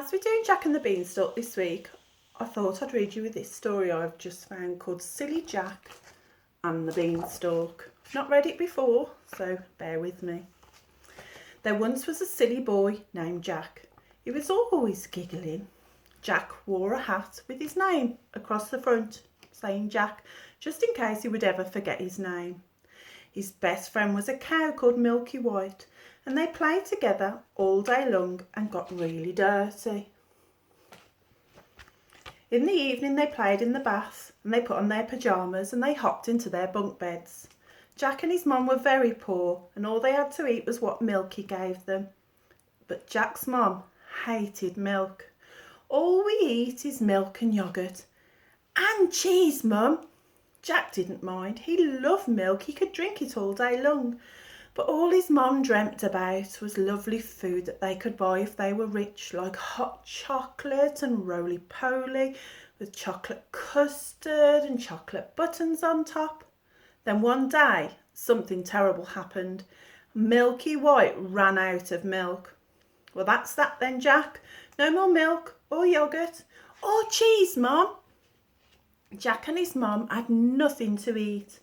As we're doing Jack and the Beanstalk this week, I thought I'd read you this story I've just found called Silly Jack and the Beanstalk. I've not read it before, so bear with me. There once was a silly boy named Jack. He was always giggling. Jack wore a hat with his name across the front, saying Jack, just in case he would ever forget his name. His best friend was a cow called Milky White, and they played together all day long and got really dirty. In the evening they played in the bath, and they put on their pyjamas and they hopped into their bunk beds. Jack and his mum were very poor, and all they had to eat was what Milky gave them. But Jack's mum hated milk. All we eat is milk and yoghurt. And cheese, Mum. Jack didn't mind. He loved milk. He could drink it all day long. But all his mum dreamt about was lovely food that they could buy if they were rich, like hot chocolate and roly-poly with chocolate custard and chocolate buttons on top. Then one day, something terrible happened. Milky White ran out of milk. Well, that's that then, Jack. No more milk or yoghurt or cheese, Mum. Jack and his mum had nothing to eat.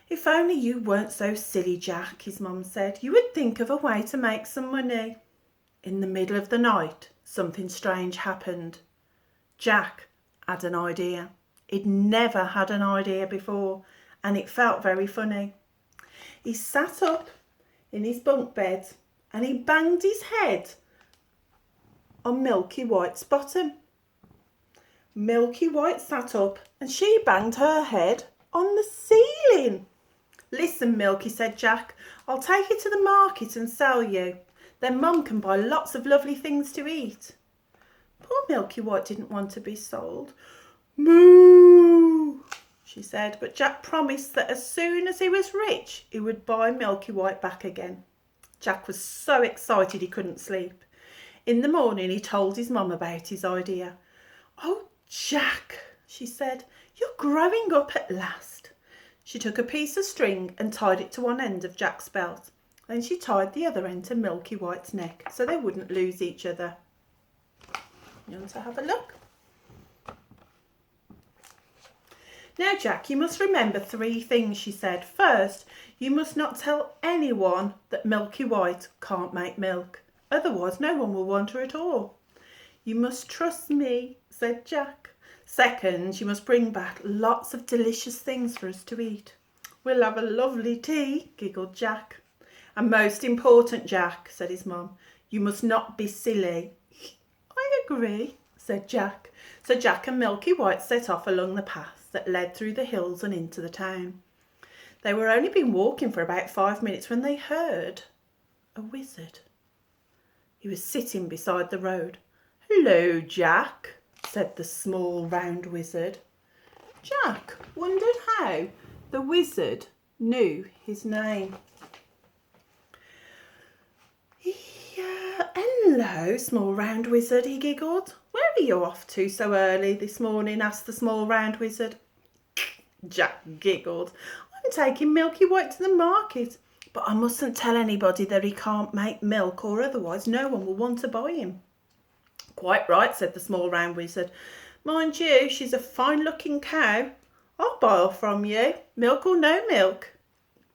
If only you weren't so silly, Jack, his mum said. You would think of a way to make some money. In the middle of the night, something strange happened. Jack had an idea. He'd never had an idea before, and it felt very funny. He sat up in his bunk bed and he banged his head on Milky White's bottom. Milky White sat up and she banged her head on the ceiling. Listen, Milky, said Jack, I'll take you to the market and sell you. Then Mum can buy lots of lovely things to eat. Poor Milky White didn't want to be sold. Moo, she said, but Jack promised that as soon as he was rich, he would buy Milky White back again. Jack was so excited he couldn't sleep. In the morning, he told his mum about his idea. Oh, Jack, she said, you're growing up at last. She took a piece of string and tied it to one end of Jack's belt. Then she tied the other end to Milky White's neck so they wouldn't lose each other. You want to have a look? Now, Jack, you must remember 3 things, she said. First, you must not tell anyone that Milky White can't make milk. Otherwise, no one will want her at all. You must trust me, said Jack. Second, you must bring back lots of delicious things for us to eat. We'll have a lovely tea, giggled Jack. And most important, Jack, said his mum, you must not be silly. I agree, said Jack. So Jack and Milky White set off along the path that led through the hills and into the town. They were only been walking for about 5 minutes when they heard a wizard. He was sitting beside the road. Hello, Jack, said the small round wizard. Jack wondered how the wizard knew his name. Hello, small round wizard, he giggled. Where are you off to so early this morning? Asked the small round wizard. Jack giggled. I'm taking Milky White to the market, but I mustn't tell anybody that he can't make milk, or otherwise no one will want to buy him. Quite right, said the small round wizard. Mind you, she's a fine-looking cow. I'll buy her from you, milk or no milk.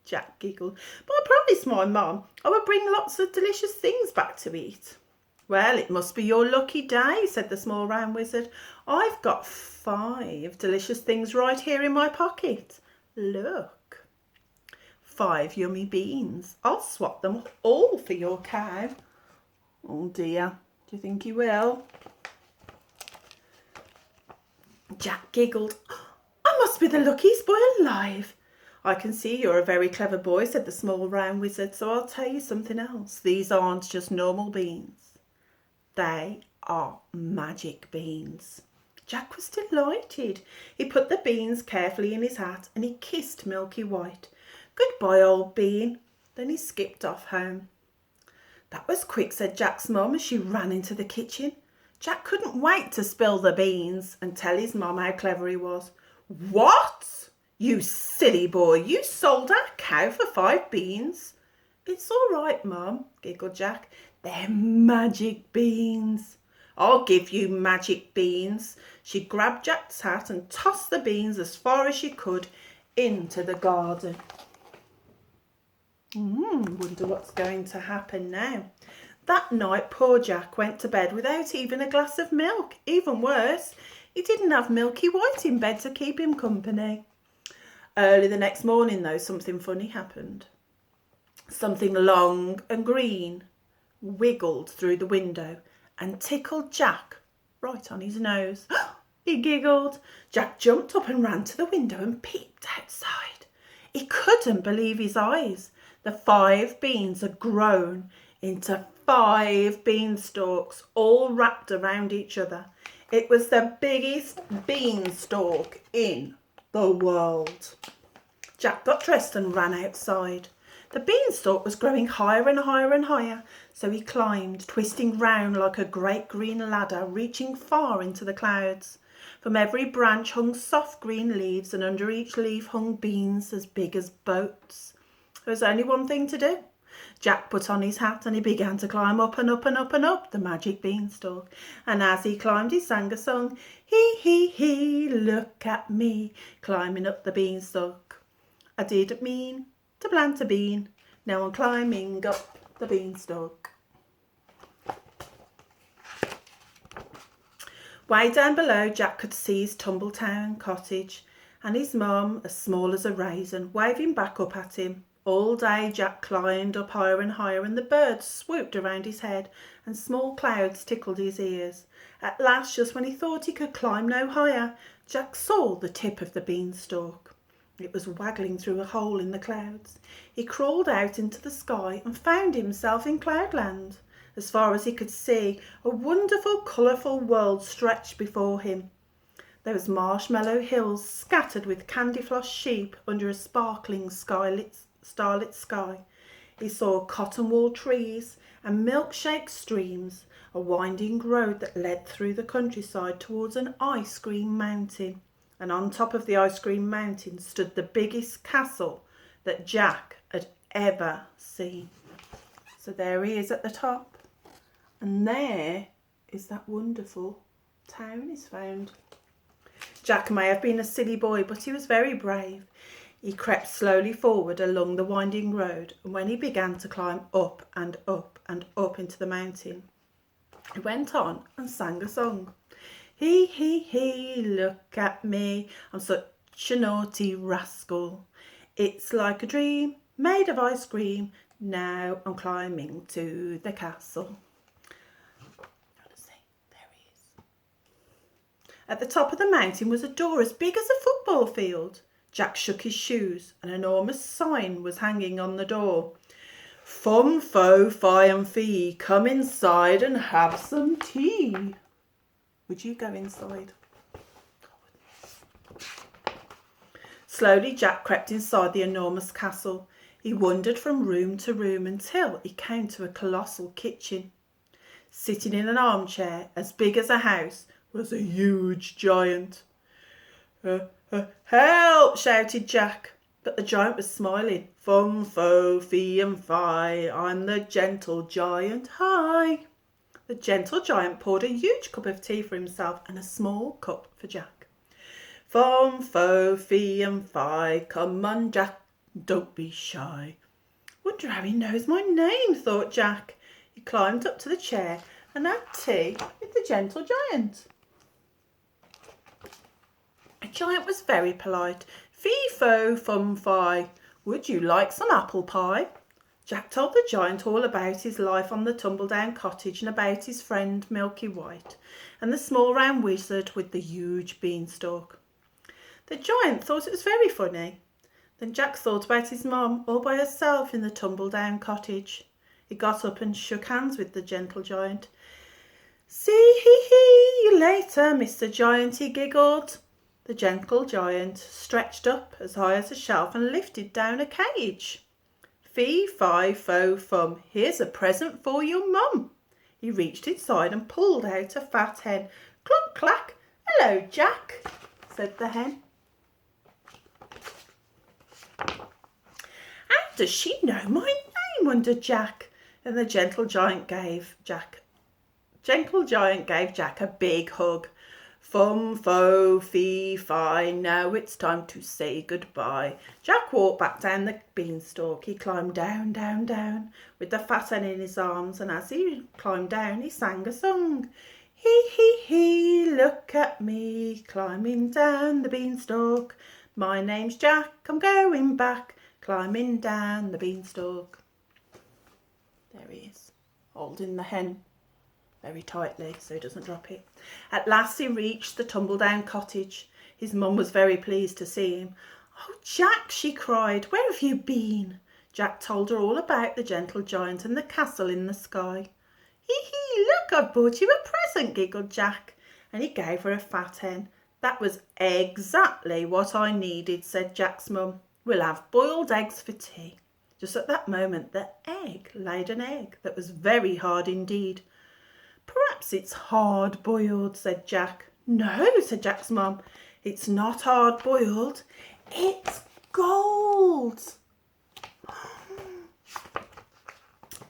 Jack giggled. But I promised my mum I would bring lots of delicious things back to eat. Well, it must be your lucky day, said the small round wizard. I've got 5 delicious things right here in my pocket. Look. 5 yummy beans. I'll swap them all for your cow. Oh dear. Do you think he will? Jack giggled. I must be the luckiest boy alive. I can see you're a very clever boy, said the small round wizard, so I'll tell you something else. These aren't just normal beans. They are magic beans. Jack was delighted. He put the beans carefully in his hat and he kissed Milky White. Goodbye, old bean. Then he skipped off home. That was quick, said Jack's mum as she ran into the kitchen. Jack couldn't wait to spill the beans and tell his mum how clever he was. What? You silly boy, you sold our cow for 5 beans. It's all right, Mum, giggled Jack. They're magic beans. I'll give you magic beans. She grabbed Jack's hat and tossed the beans as far as she could into the garden. Wonder what's going to happen now. That night, poor Jack went to bed without even a glass of milk. Even worse, he didn't have Milky White in bed to keep him company. Early the next morning, though, something funny happened. Something long and green wiggled through the window and tickled Jack right on his nose. He giggled. Jack jumped up and ran to the window and peeped outside. He couldn't believe his eyes. The 5 beans had grown into 5 beanstalks, all wrapped around each other. It was the biggest beanstalk in the world. Jack got dressed and ran outside. The beanstalk was growing higher and higher and higher, so he climbed, twisting round like a great green ladder, reaching far into the clouds. From every branch hung soft green leaves, and under each leaf hung beans as big as boats. There was only one thing to do. Jack put on his hat and he began to climb up and up and up and up the magic beanstalk. And as he climbed, he sang a song. He, look at me, climbing up the beanstalk. I didn't mean to plant a bean, now I'm climbing up the beanstalk. Way down below, Jack could see his tumble-down cottage and his mum, as small as a raisin, waving back up at him. All day Jack climbed up higher and higher, and the birds swooped around his head and small clouds tickled his ears. At last, just when he thought he could climb no higher, Jack saw the tip of the beanstalk. It was waggling through a hole in the clouds. He crawled out into the sky and found himself in Cloudland. As far as he could see, a wonderful, colourful world stretched before him. There was marshmallow hills scattered with candy-floss sheep under a sparkling starlit sky. He saw cotton wool trees and milkshake streams, a winding road that led through the countryside towards an ice cream mountain. And on top of the ice cream mountain stood the biggest castle that Jack had ever seen. So there he is at the top. And there is that wonderful town is found. Jack may have been a silly boy, but he was very brave. He crept slowly forward along the winding road, and when he began to climb up and up and up into the mountain, he went on and sang a song. He, look at me, I'm such a naughty rascal. It's like a dream made of ice cream, now I'm climbing to the castle. There he is. At the top of the mountain was a door as big as a football field. Jack shook his shoes. An enormous sign was hanging on the door. Fum, fo, fi and fee, come inside and have some tea. Would you go inside? Slowly Jack crept inside the enormous castle. He wandered from room to room until he came to a colossal kitchen. Sitting in an armchair as big as a house was a huge giant. Help! Shouted Jack. But the giant was smiling. Fum, fo, fee and fi, I'm the gentle giant, hi. The gentle giant poured a huge cup of tea for himself and a small cup for Jack. Fum, fo, fee and fi, come on Jack, don't be shy. Wonder how he knows my name, thought Jack. He climbed up to the chair and had tea with the gentle giant. The giant was very polite. Fee, fo, fum, fi, would you like some apple pie? Jack told the giant all about his life on the tumble-down cottage and about his friend Milky White and the small round wizard with the huge beanstalk. The giant thought it was very funny. Then Jack thought about his mum all by herself in the tumble-down cottage. He got up and shook hands with the gentle giant. See you later, Mr. Giant, he giggled. The gentle giant stretched up as high as a shelf and lifted down a cage. Fee, fi, fo, fum, here's a present for your mum. He reached inside and pulled out a fat hen. Cluck, clack, hello, Jack, said the hen. How does she know my name? Wondered Jack. And the gentle giant gave Jack Gentle Giant gave Jack a big hug. Fum, fo, fee, fi, now it's time to say goodbye. Jack walked back down the beanstalk. He climbed down, down, down, with the fat hen in his arms, and as he climbed down, he sang a song. Hee, look at me, climbing down the beanstalk. My name's Jack, I'm going back, climbing down the beanstalk. There he is, holding the hen very tightly so he doesn't drop it. At last he reached the tumble-down cottage. His mum was very pleased to see him. "Oh, Jack," she cried, "where have you been?" Jack told her all about the gentle giant and the castle in the sky. Hee, look, I've brought you a present," giggled Jack, and he gave her a fat hen. "That was exactly what I needed," said Jack's mum. "We'll have boiled eggs for tea." Just at that moment the egg laid an egg that was very hard indeed. "Perhaps it's hard boiled," said Jack. "No," said Jack's mum, "it's not hard boiled, it's gold."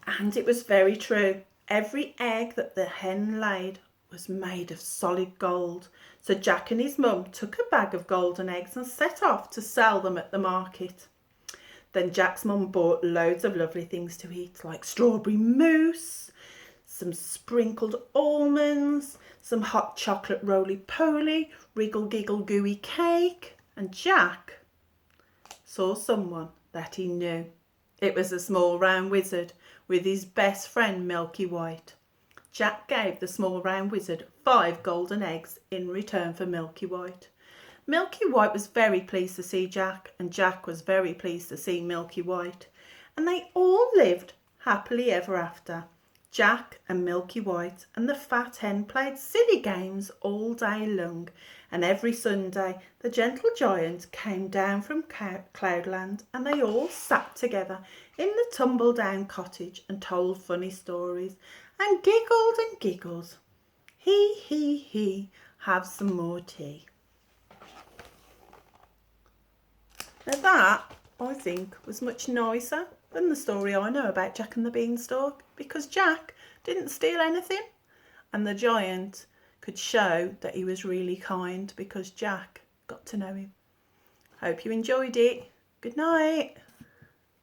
And it was very true. Every egg that the hen laid was made of solid gold. So Jack and his mum took a bag of golden eggs and set off to sell them at the market. Then Jack's mum bought loads of lovely things to eat, like strawberry mousse, some sprinkled almonds, some hot chocolate roly-poly, wriggle-giggle-gooey cake, and Jack saw someone that he knew. It was the small round wizard with his best friend Milky White. Jack gave the small round wizard 5 golden eggs in return for Milky White. Milky White was very pleased to see Jack, and Jack was very pleased to see Milky White, and they all lived happily ever after. Jack and Milky White and the fat hen played silly games all day long, and every Sunday the gentle giant came down from Cloudland, and they all sat together in the tumble-down cottage and told funny stories and giggled. He, have some more tea. Now that, I think, was much nicer than the story I know about Jack and the Beanstalk, because Jack didn't steal anything and the giant could show that he was really kind because Jack got to know him. Hope you enjoyed it. Good night.